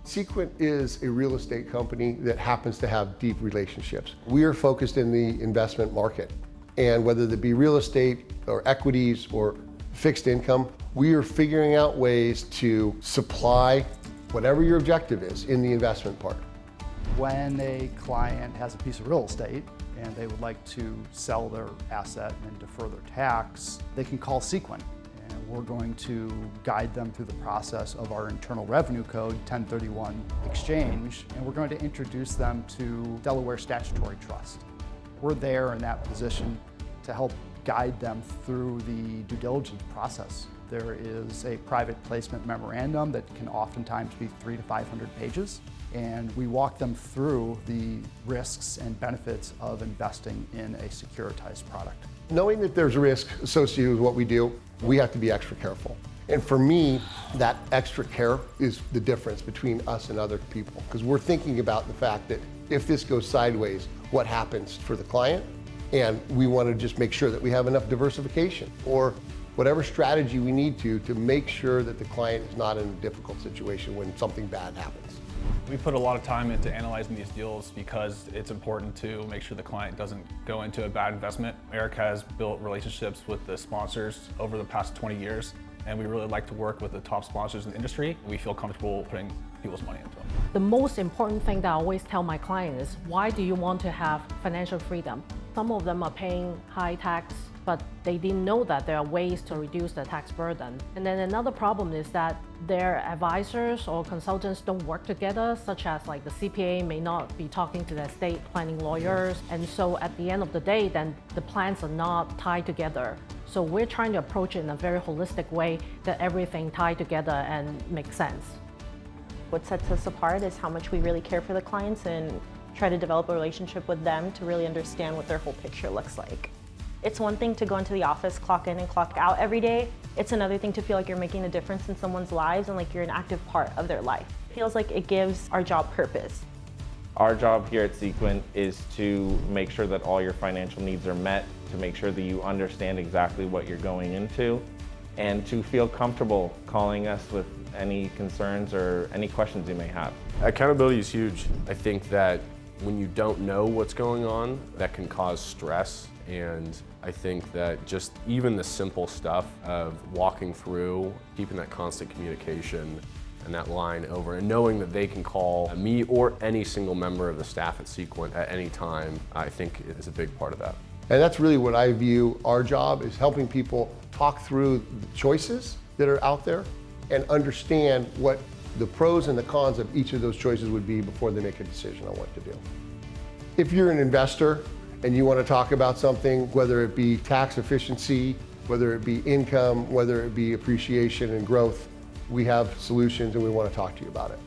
Sequent is a real estate company that happens to have deep relationships. We are focused in the investment market, and whether it be real estate or equities or fixed income, we are figuring out ways to supply whatever your objective is in the investment part. When a client has a piece of real estate and they would like to sell their asset and defer their tax, they can call Sequent. And we're going to guide them through the process of our Internal Revenue Code 1031 exchange, and we're going to introduce them to Delaware Statutory Trust. We're there in that position to help guide them through the due diligence process. There is a private placement memorandum that can oftentimes be 300 to 500 pages, and we walk them through the risks and benefits of investing in a securitized product. Knowing that there's risk associated with what we do, we have to be extra careful. And for me, that extra care is the difference between us and other people, because we're thinking about the fact that if this goes sideways, what happens for the client? And we want to just make sure that we have enough diversification or whatever strategy we need to make sure that the client is not in a difficult situation when something bad happens. We put a lot of time into analyzing these deals because it's important to make sure the client doesn't go into a bad investment. Eric has built relationships with the sponsors over the past 20 years, and we really like to work with the top sponsors in the industry. We feel comfortable putting people's money into them. The most important thing that I always tell my clients is, why do you want to have financial freedom? Some of them are paying high tax, but they didn't know that there are ways to reduce the tax burden. And then another problem is that their advisors or consultants don't work together, such as like the CPA may not be talking to the estate planning lawyers. And so at the end of the day, then the plans are not tied together. So we're trying to approach it in a very holistic way that everything tied together and makes sense. What sets us apart is how much we really care for the clients and try to develop a relationship with them to really understand what their whole picture looks like. It's one thing to go into the office, clock in and clock out every day. It's another thing to feel like you're making a difference in someone's lives and like you're an active part of their life. It feels like it gives our job purpose. Our job here at Sequent is to make sure that all your financial needs are met, to make sure that you understand exactly what you're going into, and to feel comfortable calling us with any concerns or any questions you may have. Accountability is huge. I think that when you don't know what's going on, that can cause stress. And I think that just even the simple stuff of walking through, keeping that constant communication and that line over, and knowing that they can call me or any single member of the staff at Sequent at any time, I think is a big part of that. And that's really what I view our job is, helping people talk through the choices that are out there and understand what the pros and the cons of each of those choices would be before they make a decision on what to do. If you're an investor and you want to talk about something, whether it be tax efficiency, whether it be income, whether it be appreciation and growth, we have solutions and we want to talk to you about it.